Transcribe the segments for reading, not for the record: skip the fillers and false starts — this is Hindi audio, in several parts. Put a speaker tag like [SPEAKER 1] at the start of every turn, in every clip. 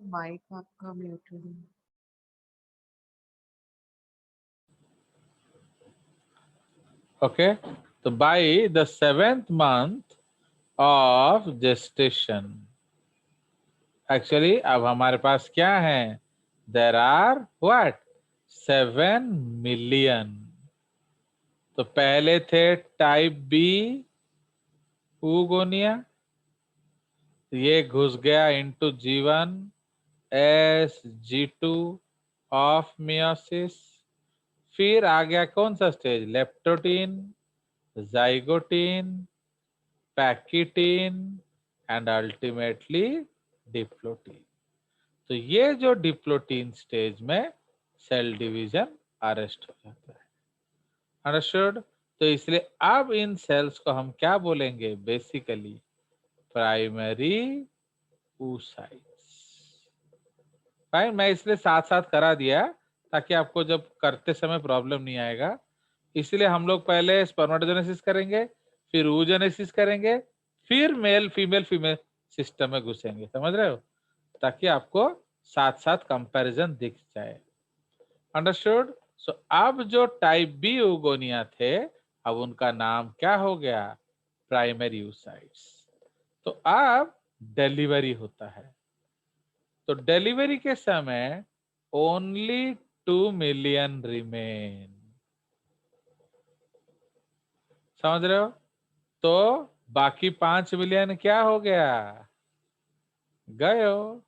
[SPEAKER 1] माइक आपका म्यूटेड है।
[SPEAKER 2] ओके, तो by the 7th month of gestation, actually अब हमारे पास क्या है, देर आर व्हाट 7 मिलियन। तो पहले थे टाइप बी ऊगोनिया, ये घुस गया into G1 S G2 of meiosis. फिर आ गया कौन सा stage, leptotene, zygotene, pachytene and ultimately diplotene. तो ये जो डिप्लोटीन स्टेज में सेल डिवीजन अरेस्ट हो जाता है। अंडरस्टूड? तो इसलिए अब इन सेल्स को हम क्या बोलेंगे, बेसिकली प्राइमरी oocytes। फाइन, मैं इसलिए साथ साथ करा दिया ताकि आपको जब करते समय प्रॉब्लम नहीं आएगा। इसलिए हम लोग पहले स्पर्मेटोजेनेसिस करेंगे, फिर oogenesis करेंगे, फिर मेल फीमेल सिस्टम में घुसेंगे, समझ रहे हो, ताकि आपको साथ साथ कंपैरिजन दिख जाए। अंडरस्टूड? सो अब जो टाइप बी ऊगोनिया थे, अब उनका नाम क्या हो गया, प्राइमरी oocytes। तो अब डिलीवरी होता है, तो डिलीवरी के समय ओनली 2 मिलियन रिमेन, समझ रहे हो। तो बाकी 5 मिलियन क्या हो गया, गयो।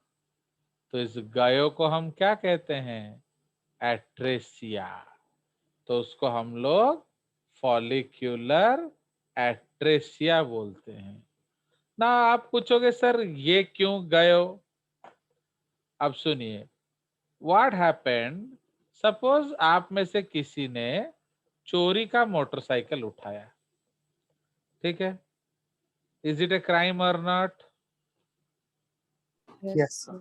[SPEAKER 2] तो इस गयो को हम क्या कहते हैं, एट्रेसिया। तो उसको हम लोग फॉलिक्यूलर एट्रेसिया बोलते हैं ना। आप पूछोगे सर ये क्यों गयो, अब सुनिए, व्हाट हैपेंड, सपोज आप में से किसी ने चोरी का मोटरसाइकिल उठाया, ठीक है, इज इट ए क्राइम और नॉट।
[SPEAKER 3] Yes, sir.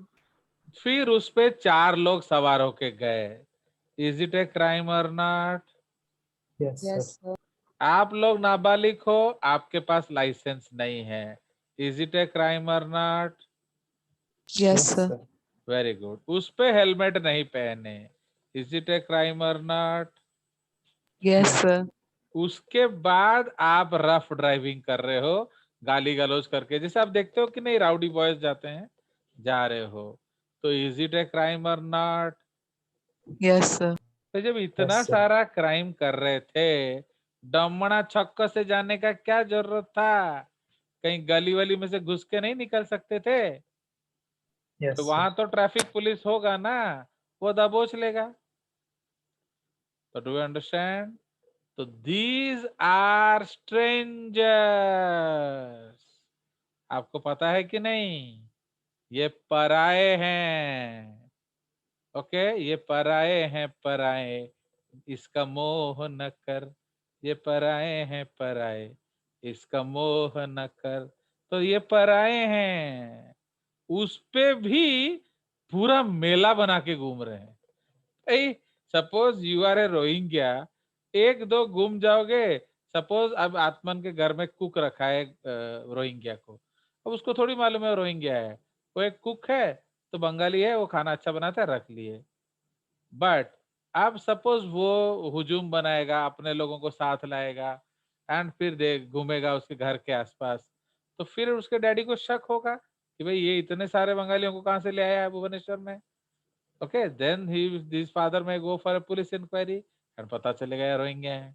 [SPEAKER 2] फिर उस पे 4 लोग सवार होके गए, इज इट ए क्राइम और नॉट।
[SPEAKER 3] Yes, sir.
[SPEAKER 2] आप लोग नाबालिग हो, आपके पास लाइसेंस नहीं है, इज इट ए क्राइम और not.
[SPEAKER 1] Yes sir.
[SPEAKER 2] Very good. उस पे हेलमेट नहीं पहने, इज इट ए क्राइम और नॉट।
[SPEAKER 1] Yes sir.
[SPEAKER 2] उसके बाद आप रफ ड्राइविंग कर रहे हो, गाली गलौज करके, जैसे आप देखते हो कि नहीं राउडी बॉयज जाते हैं, जा रहे हो, तो इज इट ए क्राइम और नॉट।
[SPEAKER 1] Yes sir.
[SPEAKER 2] तो जब इतना
[SPEAKER 3] Yes, sir.
[SPEAKER 2] सारा क्राइम कर रहे थे, डमना छक्का से जाने का क्या जरूरत था, कहीं गली वली में से घुस के नहीं निकल सकते थे।
[SPEAKER 3] Yes,
[SPEAKER 2] तो
[SPEAKER 3] sir.
[SPEAKER 2] वहां तो ट्रैफिक पुलिस होगा ना, वो दबोच लेगा। तो डू यू अंडरस्टैंड। तो दीज आर स्ट्रेंजर्स, आपको पता है कि नहीं, ये पराये हैं। ओके, ये पराये हैं, पराये, इसका मोह न कर, ये पराये हैं पराये, इसका मोह न कर। तो ये पराये हैं, उस पे भी पूरा मेला बना के घूम रहे हैं। Suppose you are a Rohingya, एक दो घूम जाओगे। सपोज अब आत्मन के घर में कुक रखा है रोहिंग्या को, अब उसको थोड़ी मालूम है रोहिंग्या है, वो एक कुक है, तो बंगाली है, वो खाना अच्छा बनाता है, रख लिए। बट अब सपोज वो हुजूम बनाएगा, अपने लोगों को साथ लाएगा, एंड फिर देख घूमेगा उसके घर के आसपास, तो फिर उसके डैडी को शक होगा कि भाई ये इतने सारे बंगालियों को कहां से ले आया है भुवनेश्वर में। ओके, देन हिज फादर में go for police inquiry, and पता चलेगा ये रोहिंग्या है।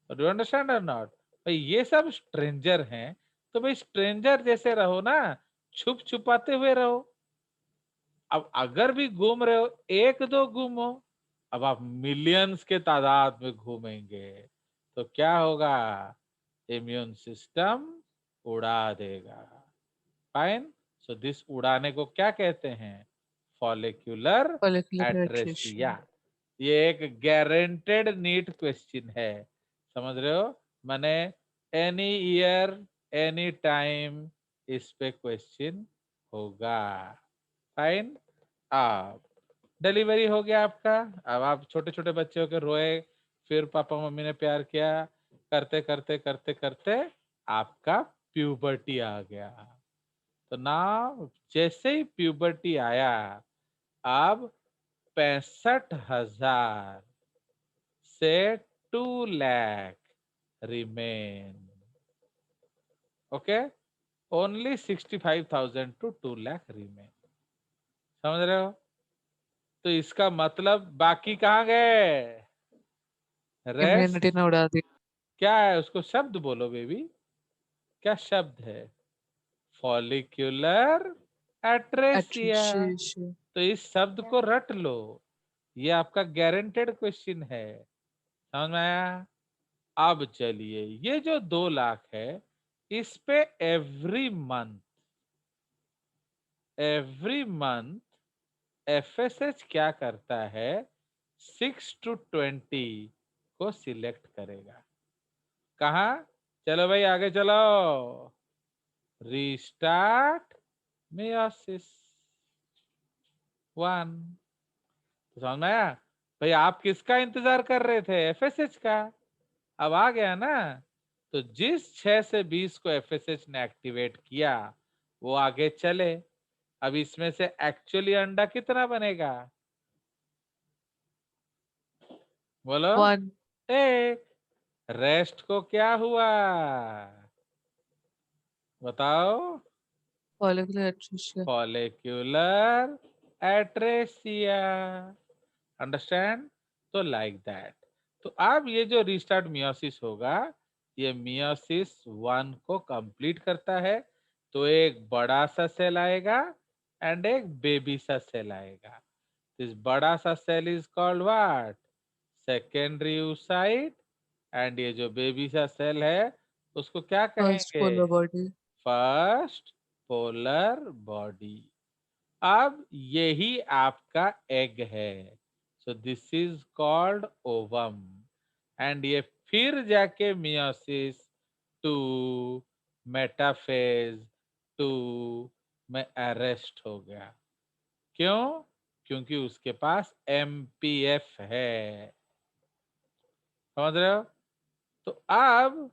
[SPEAKER 2] तो डू अंडरस्टैंड और नॉट। भाई ये सब स्ट्रेंजर हैं, तो भाई स्ट्रेंजर जैसे रहो ना, छुप छुपाते हुए रहो। अब अगर भी घूम रहे हो, एक दो घूमो, अब आप मिलियंस के तादाद में घूमेंगे तो क्या होगा, इम्यून सिस्टम उड़ा देगा। फाइन। सो दिस उड़ाने को क्या कहते हैं, फॉलिक्यूलर
[SPEAKER 1] फॉलिकुलर
[SPEAKER 2] एट्रेसिया।
[SPEAKER 1] एट्रेशन।
[SPEAKER 2] ये एक गारंटेड नीट क्वेश्चन है, समझ रहे हो, माने एनी ईयर एनी टाइम इस पे क्वेश्चन होगा। फाइन। अब डिलीवरी हो गया आपका, अब आप छोटे छोटे बच्चे होकर रोए, फिर पापा मम्मी ने प्यार किया, करते करते करते करते आपका प्यूबर्टी आ गया। तो नाउ जैसे ही प्यूबर्टी आया, अब 65,000 से 2 lakh remain. Okay, only 65,000 to 2 lakh remain. समझ रहे हो? तो इसका मतलब बाकी कहाँ गए? रेस्ट
[SPEAKER 1] इम्यूनिटी ने उड़ा दी।
[SPEAKER 2] क्या है? उसको शब्द बोलो बेबी, क्या शब्द है? Follicular atresia.
[SPEAKER 1] एट्रिशिएशन।
[SPEAKER 2] तो इस शब्द को रट लो, ये आपका गारंटेड क्वेश्चन है। समझ में आया? अब चलिए, ये जो 2 लाख है, इस पे एवरी मंथ एफएसएच क्या करता है? 6 to 20 को सिलेक्ट करेगा। कहा? चलो भाई आगे चलो। Restart meiosis 1। तो समझ में आया? भाई आप किसका इंतजार कर रहे थे? एफएसएच का। अब आ गया ना? तो जिस 6 से 20 को एफएसएच ने एक्टिवेट किया, वो आगे चले। अब इसमें से एक्चुअली अंडा कितना बनेगा? बोलो।
[SPEAKER 1] 1
[SPEAKER 2] एक। रेस्ट को क्या हुआ? बताओ।
[SPEAKER 1] Follicular atresia.
[SPEAKER 2] Follicular atresia. Understand? तो लाइक दैट। तो अब ये जो रिस्टार्ट मियोसिस होगा, ये मियोसिस 1 को कंप्लीट करता है। तो एक बड़ा सा सेल आएगा एंड एक बेबी सा सेल आएगा। दिस बड़ा सा cell is called what? Secondary oocyte। And ये जो बेबी सा सेल है, उसको क्या
[SPEAKER 1] फर्स्ट
[SPEAKER 2] कहेंगे?
[SPEAKER 1] Polar body.
[SPEAKER 2] First polar body. अब यही आपका एग है। सो this is called ovum. And ये फिर जाके मियोसिस 2, मेटाफेज 2 में अरेस्ट हो गया। क्यों? क्योंकि उसके पास एमपीएफ है। समझ रहे हो? तो अब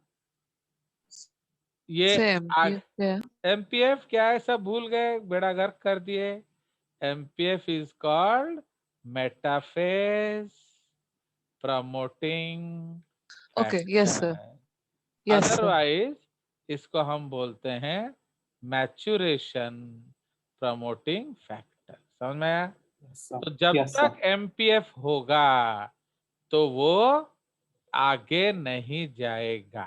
[SPEAKER 2] ये
[SPEAKER 1] से एमपीएफ क्या है?
[SPEAKER 2] एमपीएफ क्या है? सब भूल गए, बेड़ा गर्क कर दिए। MPF is called metaphase promoting
[SPEAKER 1] okay, yes sir,
[SPEAKER 2] factor.
[SPEAKER 1] Yes sir.
[SPEAKER 2] Otherwise इसको हम बोलते हैं मैच्यूरेशन प्रमोटिंग फैक्टर। समझ में आया?
[SPEAKER 3] Yes, sir.
[SPEAKER 2] तो जब
[SPEAKER 3] Yes, sir.
[SPEAKER 2] तक एमपीएफ होगा, तो वो आगे नहीं जाएगा।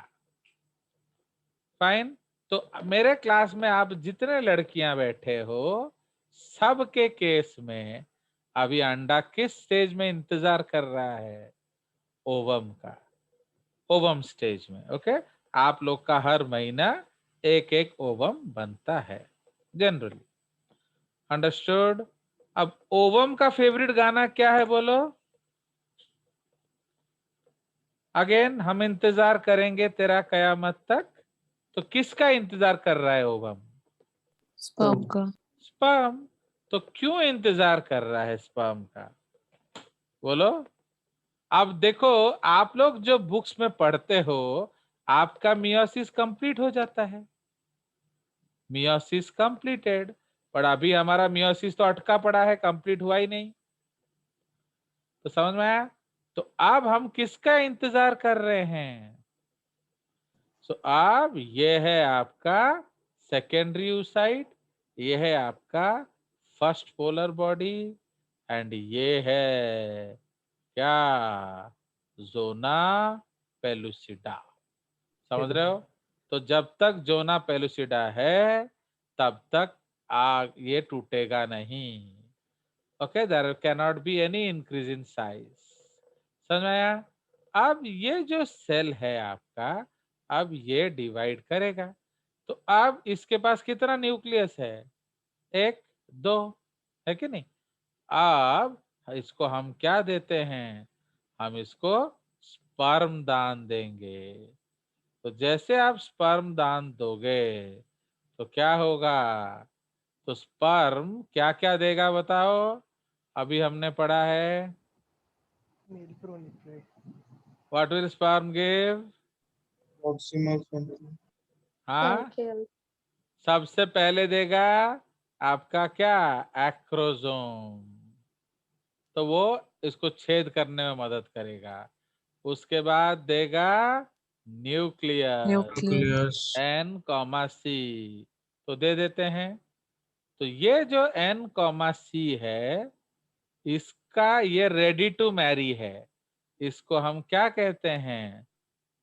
[SPEAKER 2] फाइन। तो मेरे क्लास में आप जितने लड़कियां बैठे हो, सबके केस में अभी अंडा किस स्टेज में इंतजार कर रहा है? ओवम का। ओवम स्टेज में। ओके। आप लोग का हर महीना एक एक ओवम बनता है जनरली। अंडरस्टूड? अब ओवम का फेवरेट गाना क्या है बोलो? अगेन हम इंतजार करेंगे तेरा कयामत तक। तो किसका इंतजार कर रहा है ओवम?
[SPEAKER 1] स्पर्म का।
[SPEAKER 2] स्पर्म। तो क्यों इंतजार कर रहा है स्पर्म का? बोलो। अब देखो, आप लोग जो बुक्स में पढ़ते हो, आपका मियोसिस कंप्लीट हो जाता है। Meiosis completed. पर अभी हमारा मियोसिस तो अटका पड़ा है, कंप्लीट हुआ ही नहीं। तो समझ में आया? तो अब हम किसका इंतजार कर रहे हैं? सो अब ये है आपका सेकेंडरी oocyte, ये है आपका फर्स्ट पोलर बॉडी, एंड ये है क्या? Zona pellucida. समझ रहे हो? तो जब तक जोना पेलुसिडा है, तब तक आग ये टूटेगा नहीं। Okay, there cannot be any increase in size. समझ में आया? अब ये जो सेल है आपका, अब ये डिवाइड करेगा। तो अब इसके पास कितना न्यूक्लियस है? 1, 2, है कि नहीं? अब इसको हम क्या देते हैं? हम इसको स्पर्म दान देंगे। तो जैसे आप स्पर्म दान दोगे, तो क्या होगा? तो स्पर्म क्या क्या देगा बताओ? अभी हमने पढ़ा है,
[SPEAKER 3] Male proliferate.
[SPEAKER 2] What will sperm give?
[SPEAKER 3] Proximal frontal.
[SPEAKER 2] हाँ, सबसे पहले देगा आपका क्या, एक्रोसोम, तो वो इसको छेद करने में मदद करेगा। उसके बाद देगा न्यूक्लियस,
[SPEAKER 1] न्यूक्लियस,
[SPEAKER 2] N, C, तो दे देते हैं। तो ये जो N, C है, इसका ये रेडी टू मैरी है। इसको हम क्या कहते हैं,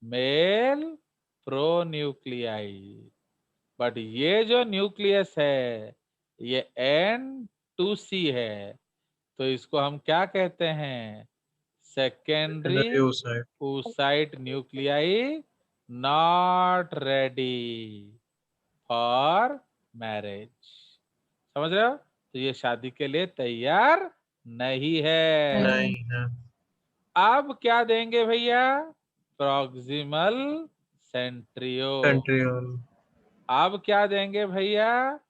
[SPEAKER 2] मेल प्रोन्यूक्लियाई। बट ये जो न्यूक्लियस है ये N2C है, तो इसको हम क्या कहते हैं, secondary oocyte nuclei, not ready for marriage. समझ रहे हो, तो ये शादी के लिए तैयार नहीं है।
[SPEAKER 1] नहीं
[SPEAKER 4] है।
[SPEAKER 2] अब क्या देंगे भैया, प्रॉक्सिमल सेंट्रियोल। अब क्या देंगे भैया,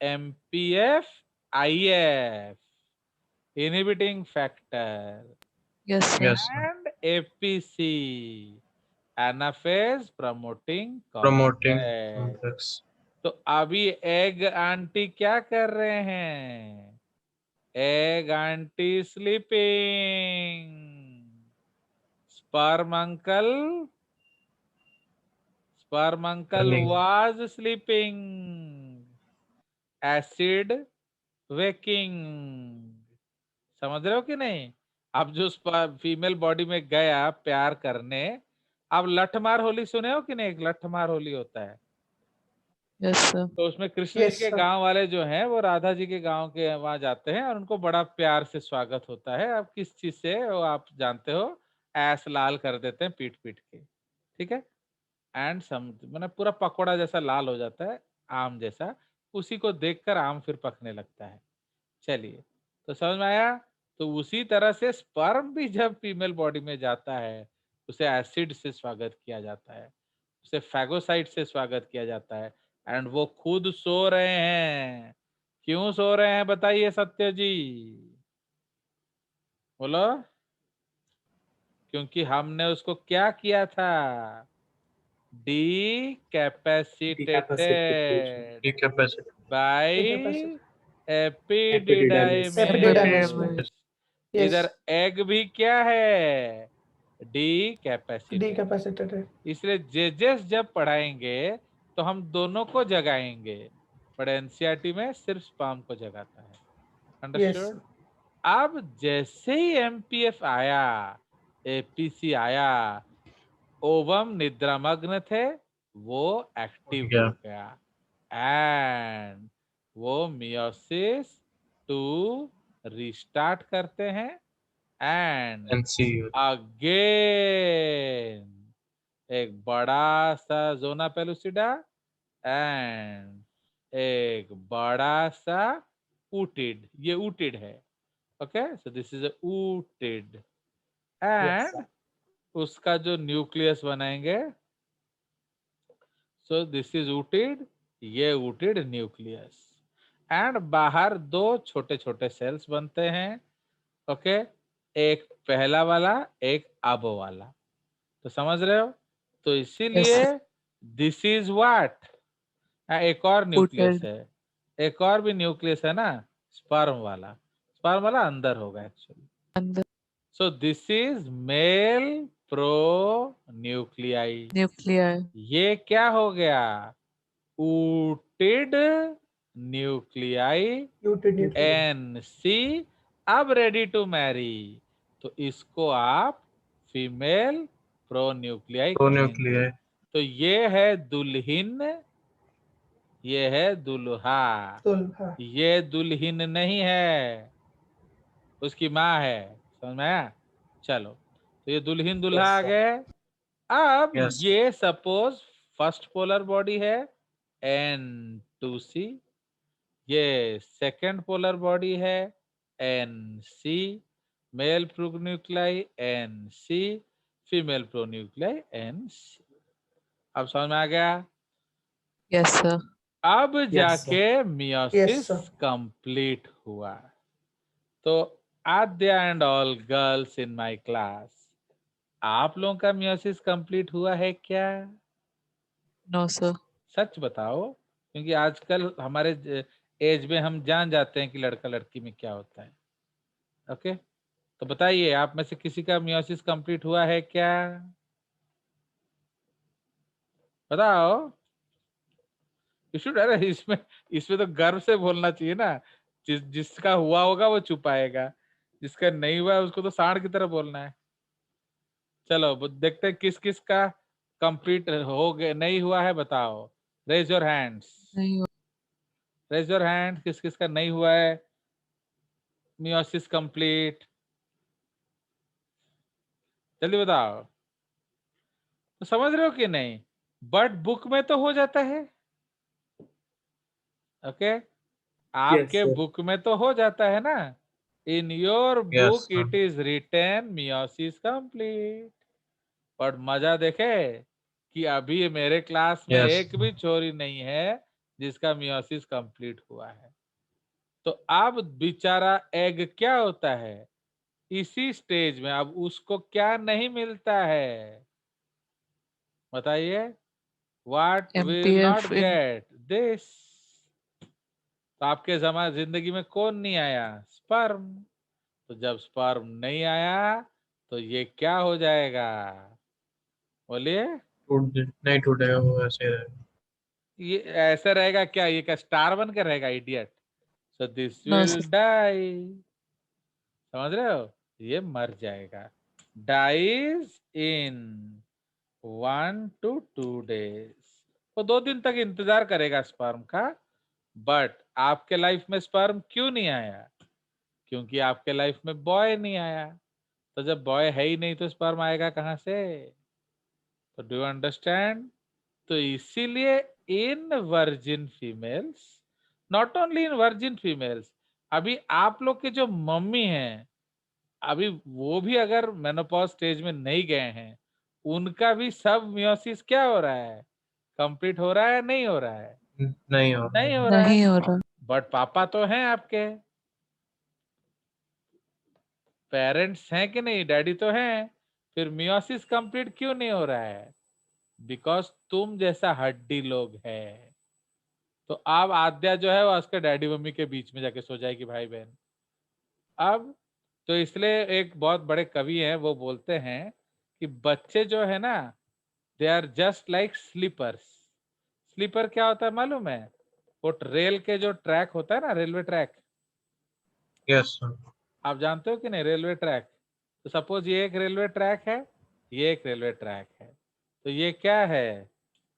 [SPEAKER 2] MPF IF, inhibiting factor,
[SPEAKER 1] yes sir,
[SPEAKER 2] and APC, anaphase promoting complex. तो अभी एग आंटी क्या कर रहे हैं, egg aunty sleeping, sperm uncle
[SPEAKER 4] Running.
[SPEAKER 2] was sleeping, acid waking। समझ रहे हो कि नहीं। अब जो फीमेल बॉडी में गया प्यार करने, अब लठमार होली सुने हो कि नहीं, एक लठमार होली होता है।
[SPEAKER 1] यस सर,
[SPEAKER 2] तो उसमें कृष्ण
[SPEAKER 3] Yes,
[SPEAKER 2] जी के
[SPEAKER 3] sir.
[SPEAKER 2] गांव वाले जो हैं वो राधा जी के गांव के वहां जाते हैं और उनको बड़ा प्यार से स्वागत होता है। अब किस चीज से वो आप जानते हो, ऐस लाल कर देते हैं पीट पीट के, ठीक है। एंड सम मैंने पूरा पकौड़ा जैसा लाल हो जाता है, आम जैसा। उसी को देखकर आम फिर पकने लगता है। चलिए, तो समझ में आया। तो उसी तरह से स्पर्म भी जब फीमेल बॉडी में जाता है, उसे एसिड से स्वागत किया जाता है, उसे फैगोसाइट से स्वागत किया जाता है। एंड वो खुद सो रहे हैं। क्यों सो रहे हैं बताइए सत्य जी, बोलो। क्योंकि हमने उसको क्या किया था, decapacitated by
[SPEAKER 3] Decapacitated.
[SPEAKER 2] Epididymis.
[SPEAKER 3] Epididymis. Yes.
[SPEAKER 2] इधर एग भी क्या है, decapacitated।
[SPEAKER 3] Decapacitated.
[SPEAKER 2] इसलिए जेजेस जब पढ़ाएंगे तो हम दोनों को जगाएंगे, पर एनसीईआरटी में सिर्फ स्पर्म को जगाता है।
[SPEAKER 3] Yes.
[SPEAKER 2] अंडरस्टूड। अब जैसे ही एमपीएफ आया, एपीसी आया, ओवम निद्रामग्न थे, वो एक्टिव हो गया एंड वो मियोसिस 2 रिस्टार्ट करते हैं एंड अगेन एक बड़ा सा जोना पेलुसिडा एंड एक बड़ा सा ऊटिड, ये ऊटिड है, okay. So this is ootid
[SPEAKER 3] Yes,
[SPEAKER 2] and उसका जो न्यूक्लियस बनाएंगे, सो दिस इज ऊटिड, ये ऊटिड न्यूक्लियस। एंड बाहर दो छोटे छोटे सेल्स बनते हैं, ओके। एक पहला वाला, एक अब वाला, तो समझ रहे हो। तो इसीलिए दिस इज व्हाट, एक और न्यूक्लियस है, एक और भी न्यूक्लियस है ना, स्पर्म वाला। स्पर्म वाला अंदर होगा एक्चुअली।
[SPEAKER 1] अंदर
[SPEAKER 2] सो this is male pro nuclei.
[SPEAKER 1] Nuclear,
[SPEAKER 2] ये क्या हो गया, ootid nuclei,
[SPEAKER 3] Muted nuclei.
[SPEAKER 2] NC। अब रेडी टू मैरी, तो इसको आप फीमेल प्रोन्यूक्लियाई कहेंगे। तो ये है दुल्हिन, ये है दुल्हा।
[SPEAKER 3] Dulha.
[SPEAKER 2] ये दुल्हिन नहीं है, उसकी माँ है। समझ में आया। चलो, तो ये दुल्हिन दुल्हा
[SPEAKER 3] Yes,
[SPEAKER 2] आ
[SPEAKER 3] sir.
[SPEAKER 2] गए। अब
[SPEAKER 4] Yes.
[SPEAKER 2] ये सपोज फर्स्ट पोलर बॉडी है N2C, ये सेकंड पोलर बॉडी है NC, male pronuclei NC, female pronuclei NC। अब समझ में आ गया।
[SPEAKER 1] यस सर,
[SPEAKER 2] अब
[SPEAKER 3] Yes,
[SPEAKER 2] जाके मियोसिस
[SPEAKER 3] sir.
[SPEAKER 2] कंप्लीट हुआ। तो Aadya and all girls in my class, आप लोगों का मियोसिस कंप्लीट हुआ है क्या,
[SPEAKER 1] नो सर,
[SPEAKER 2] सच बताओ, क्योंकि आजकल हमारे एज में हम जान जाते हैं कि लड़का लड़की में क्या होता है। ओके, तो बताइए आप में से किसी का मियोसिस कंप्लीट हुआ है क्या? बताओ। अरे इसमें तो गर्व से बोलना चाहिए ना। जिसका हुआ होगा वो छुपाएगा, जिसका नहीं हुआ है उसको तो सांड की तरह बोलना है। चलो देखते हैं किस किस का कंप्लीट हो गया, नहीं हुआ है, बताओ। रेज योर हैंड्स,
[SPEAKER 1] नहीं हो
[SPEAKER 2] रेज योर हैंड, किस किस का नहीं हुआ है मियोसिस कंप्लीट, जल्दी बताओ। तो समझ रहे हो कि नहीं? बट बुक में तो हो जाता है। ओके, आपके
[SPEAKER 3] sir.
[SPEAKER 2] बुक में तो हो जाता है ना। In your
[SPEAKER 4] Yes,
[SPEAKER 2] book
[SPEAKER 4] sir.
[SPEAKER 2] It is written meiosis complete. But मजा देखे कि अभी मेरे क्लास में
[SPEAKER 4] Yes.
[SPEAKER 2] एक भी छोरी नहीं है जिसका मियोसिस कंप्लीट हुआ है। तो अब बेचारा एग क्या होता है इसी स्टेज में, अब उसको क्या नहीं मिलता है बताइए? What will not
[SPEAKER 1] MPF in
[SPEAKER 2] get this. तो आपके जिंदगी में कौन नहीं आया? स्पर्म। तो जब स्पर्म नहीं आया तो ये क्या हो जाएगा? बोलिए।
[SPEAKER 4] नहीं टूटेगा, वो ऐसे ही रहेगा।
[SPEAKER 2] ये ऐसे रहेगा क्या? ये क्या स्टार बन के रहेगा? Idiot. So this
[SPEAKER 1] no
[SPEAKER 2] will
[SPEAKER 1] sir.
[SPEAKER 2] Die. समझ रहे हो? ये मर जाएगा। Dies in 1 to 2 days। वो 2 दिन तक इंतजार करेगा स्पर्म का। बट आपके लाइफ में स्पर्म क्यों नहीं आया? क्योंकि आपके लाइफ में बॉय नहीं आया। तो जब बॉय है ही नहीं तो स्पर्म आएगा कहां से? तो डू यू अंडरस्टैंड? तो इसीलिए in virgin females, not only in virgin females, अभी आप लोग के जो मम्मी हैं अभी वो भी अगर मेनोपॉज स्टेज में नहीं गए हैं, उनका भी सब मियोसिस क्या हो रहा है? कंप्लीट हो रहा है, नहीं हो रहा है?
[SPEAKER 4] नहीं हो रहा
[SPEAKER 2] नहीं
[SPEAKER 4] है।
[SPEAKER 2] हो रहा है।
[SPEAKER 1] नहीं हो रहा।
[SPEAKER 2] बट पापा तो हैं आपके, पेरेंट्स हैं कि नहीं? डैडी तो हैं। फिर मियोसिस कंप्लीट क्यों नहीं हो रहा है? बिकॉज तुम जैसा हड्डी लोग है। तो अब आद्या जो है वो उसके डैडी मम्मी के बीच में जाके सो जाएगी भाई बहन। अब तो इसलिए एक बहुत बड़े कवि हैं वो बोलते हैं कि बच्चे जो है ना they are just like sleepers. Sleeper क्या होता है मालूम है? वो रेल के जो ट्रैक होता है ना, रेलवे ट्रैक,
[SPEAKER 4] Yes, sir.
[SPEAKER 2] आप जानते हो कि नहीं? Railway track. तो सपोज ये एक रेलवे ट्रैक है, ये एक रेलवे ट्रैक है। तो ये क्या है?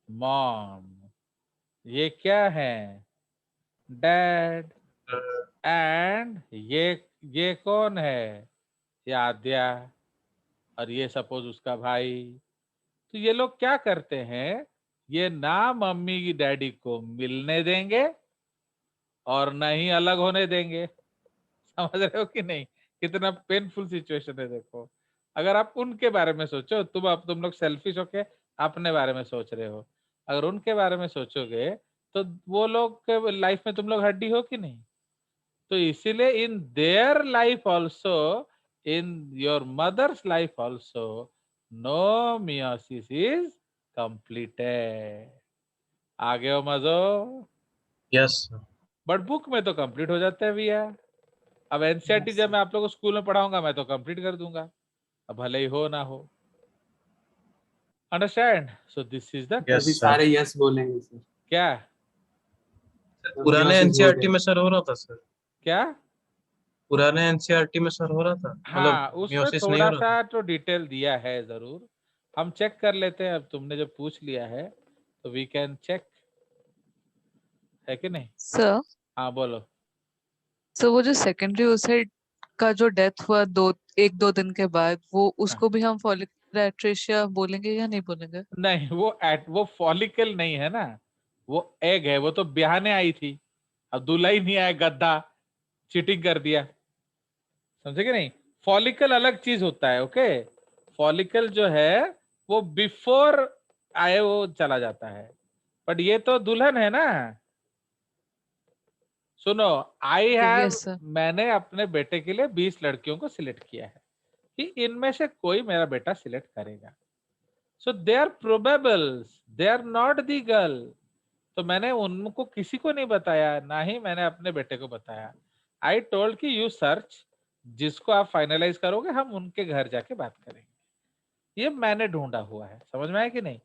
[SPEAKER 2] मॉम। ये क्या है? डैड। एंड ये कौन है? ये आद्या। और ये सपोज उसका भाई। तो ये लोग क्या करते हैं? ये ना मम्मी की डैडी को मिलने देंगे और न ही अलग होने देंगे। समझ रहे हो कि नहीं? कितना पेनफुल सिचुएशन है देखो। अगर आप उनके बारे में सोचो, तुम लोग सेल्फिश होके अपने बारे में सोच रहे हो। अगर उनके बारे में सोचोगे तो वो लोग के लाइफ में तुम लोग हड्डी हो कि नहीं? तो इसीलिए in their life also, in your mother's life also, no meiosis is completed. आगे हो मजो?
[SPEAKER 4] Yes, sir.
[SPEAKER 2] बट बुक में तो कंप्लीट हो जाता है भैया। अब एनसीईआरटी जब मैं आप लोगों को स्कूल में पढ़ाऊंगा मैं तो कंप्लीट कर दूंगा, अब भले ही हो ना हो। Understand? So this is the
[SPEAKER 4] Yes,
[SPEAKER 5] अभी
[SPEAKER 4] sir.
[SPEAKER 5] सारे यस बोलेंगे सर।
[SPEAKER 2] क्या
[SPEAKER 4] पुराने
[SPEAKER 5] Meiosis बोल
[SPEAKER 4] एनसीईआरटी
[SPEAKER 5] रहे
[SPEAKER 4] में सर हो रहा था सर।
[SPEAKER 2] क्या?
[SPEAKER 4] पुराने एनसीईआरटी में सर हो रहा था, मतलब
[SPEAKER 2] हाँ, उसमें
[SPEAKER 4] मियोसिस नहीं
[SPEAKER 2] थोड़ा
[SPEAKER 4] हो रहा था।
[SPEAKER 2] सा तो डिटेल दिया है जरूर। हम चेक कर लेते हैं। अब तुमने जब पूछ लिया है तो वी कैन चेक, है कि नहीं?
[SPEAKER 1] सर,
[SPEAKER 2] हाँ बोलो।
[SPEAKER 1] सो वो जो सेकेंडरी ओसाइट का जो डेथ हुआ 1-2 दिन के बाद, वो
[SPEAKER 2] हाँ।
[SPEAKER 1] उसको भी हम फॉलिकुलर एट्रेशिया बोलेंगे या नहीं बोलेंगे?
[SPEAKER 2] नहीं, वो फॉलिकल नहीं है ना, वो एग है। वो तो ब्याहने आई थी, अब दूल्हा ही नहीं आया, गद्दा चीटिंग कर दिया। समझे कि नहीं? फॉलिकल अलग चीज होता है। ओके, फॉलिकल जो है वो बिफोर आए वो चला जाता है। बट ये तो दुल्हन है ना। सुनो, आई
[SPEAKER 1] ओके,
[SPEAKER 2] हैव,
[SPEAKER 1] यस सर।
[SPEAKER 2] मैंने अपने बेटे के लिए 20 लड़कियों को सिलेक्ट किया है कि इनमें से कोई मेरा बेटा सिलेक्ट करेगा। So they are probables, they are not the girl. तो मैंने उनको किसी को नहीं बताया, ना ही मैंने अपने बेटे को बताया। आई टोल्ड कि यू सर्च, जिसको आप फाइनलाइज करोगे हम उनके घर जाके बात करेंगे। ये मैंने ढूंढा हुआ है, समझ में आया कि नहीं?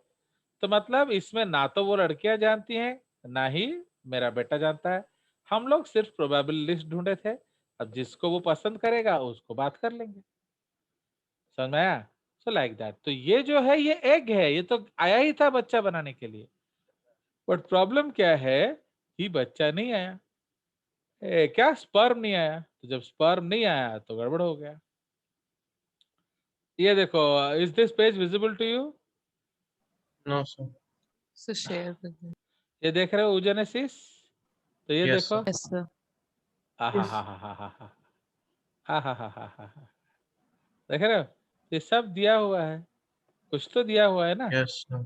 [SPEAKER 2] तो मतलब इसमें ना तो वो लड़कियां जानती हैं, ना ही मेरा बेटा जानता है। हम लोग सिर्फ प्रोबेबल लिस्ट ढूंढे थे। अब जिसको वो पसंद करेगा उसको बात कर लेंगे, समझ में आया? So like that. तो ये जो है ये एग है, ये तो आया ही था बच्चा बनाने के लिए, बट प्रॉब्लम क्या है कि बच्चा नहीं आया। क्या स्पर्म नहीं आया? तो जब स्पर्म नहीं आया तो गड़बड़ हो गया। ये देखो, is this page visible to you?
[SPEAKER 4] No sir.
[SPEAKER 1] So share with me.
[SPEAKER 2] ये देख रहे हो ऊजेनेसिस? तो ये
[SPEAKER 4] Yes,
[SPEAKER 2] देखो,
[SPEAKER 4] sir.
[SPEAKER 1] Yes, sir.
[SPEAKER 2] आहा हा हा हा हा हा हा हा हा हा हा, देख रहे हो? ये सब दिया हुआ है, कुछ तो दिया हुआ है ना।
[SPEAKER 4] Yes, sir.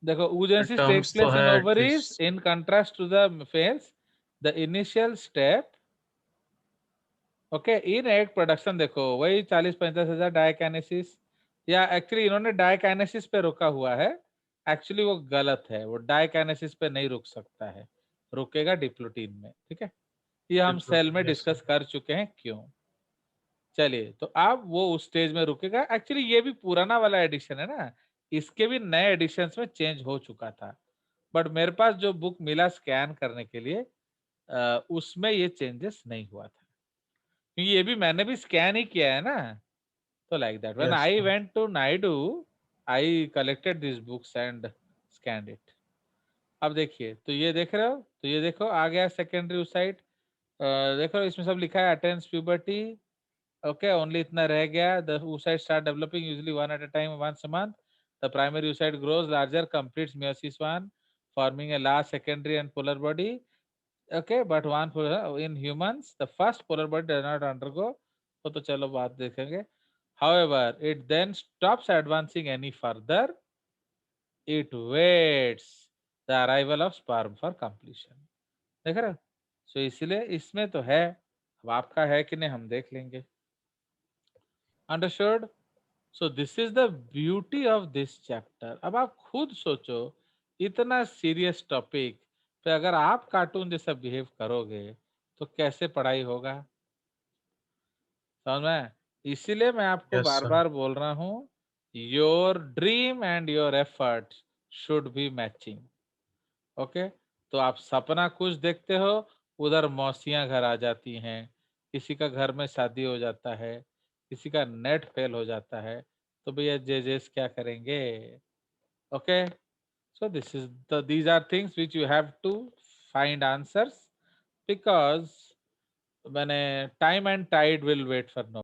[SPEAKER 2] देखो, oogenesis takes
[SPEAKER 4] Terms तो
[SPEAKER 2] place in
[SPEAKER 4] है
[SPEAKER 2] ovaries
[SPEAKER 4] atleast.
[SPEAKER 2] in contrast to the males. The initial step, okay, in egg production देखो वही 40-45 हजार डायकाइनेसिस, या एक्चुअली इन्होंने डायकाइनेसिस पे रुका हुआ है। एक्चुअली वो गलत है, वो डायकाइनेसिस पे नहीं रुक सकता है, रुकेगा डिप्लोटीन में, ठीक है? ये हम सेल में
[SPEAKER 4] Yes,
[SPEAKER 2] डिस्कस
[SPEAKER 4] sir.
[SPEAKER 2] कर चुके हैं क्यों। चलिए, तो अब वो उस स्टेज में रुकेगा। एक्चुअली ये भी पुराना वाला एडिशन है ना, इसके भी नए एडिशंस में चेंज हो चुका था, बट मेरे पास जो बुक मिला स्कैन करने के लिए उसमें ये चेंजेस नहीं हुआ था, क्योंकि ये भी मैंने भी स्कैन ही किया है ना। तो like that when
[SPEAKER 4] Yes,
[SPEAKER 2] I
[SPEAKER 4] sir.
[SPEAKER 2] Went to Naidu, I collected this books and scanned it. अब देखिए, तो ये देख रहे हो, तो ये देखो आ गया सेकेंडरी oocyte। देखो इसमें सब लिखा है अटेन्स प्यूबर्टी, ओके, ओनली इतना रह गया। The oocyte start developing usually one at a time once a month. The primary oocyte grows larger, completes meiosis one, forming a large secondary and polar body. Okay, but one in humans, the first polar body does not undergo. तो चलो बात देखेंगे। However, it then stops advancing any further. It waits the arrival of sperm for completion. देख रहे हो? So इसलिए इसमें तो है, अब आपका है कि नहीं हम देख लेंगे। Understood? So this is the beauty of this chapter. अब आप खुद सोचो, इतना सीरियस टॉपिक पे अगर आप कार्टून जैसा बिहेव करोगे तो कैसे पढ़ाई होगा, समझ में? इसीलिए मैं आपको
[SPEAKER 4] Yes,
[SPEAKER 2] बार
[SPEAKER 4] sir.
[SPEAKER 2] बार बोल रहा हूँ, your dream and your effort should be matching. Okay, तो आप सपना कुछ देखते हो, उधर मौसियां घर आ जाती हैं, किसी का घर में शादी हो जाता है, किसी का नेट फेल हो जाता है, तो भैया जजेस क्या करेंगे? Okay, so these are things which you have to find answers, because when a time and tide will wait for no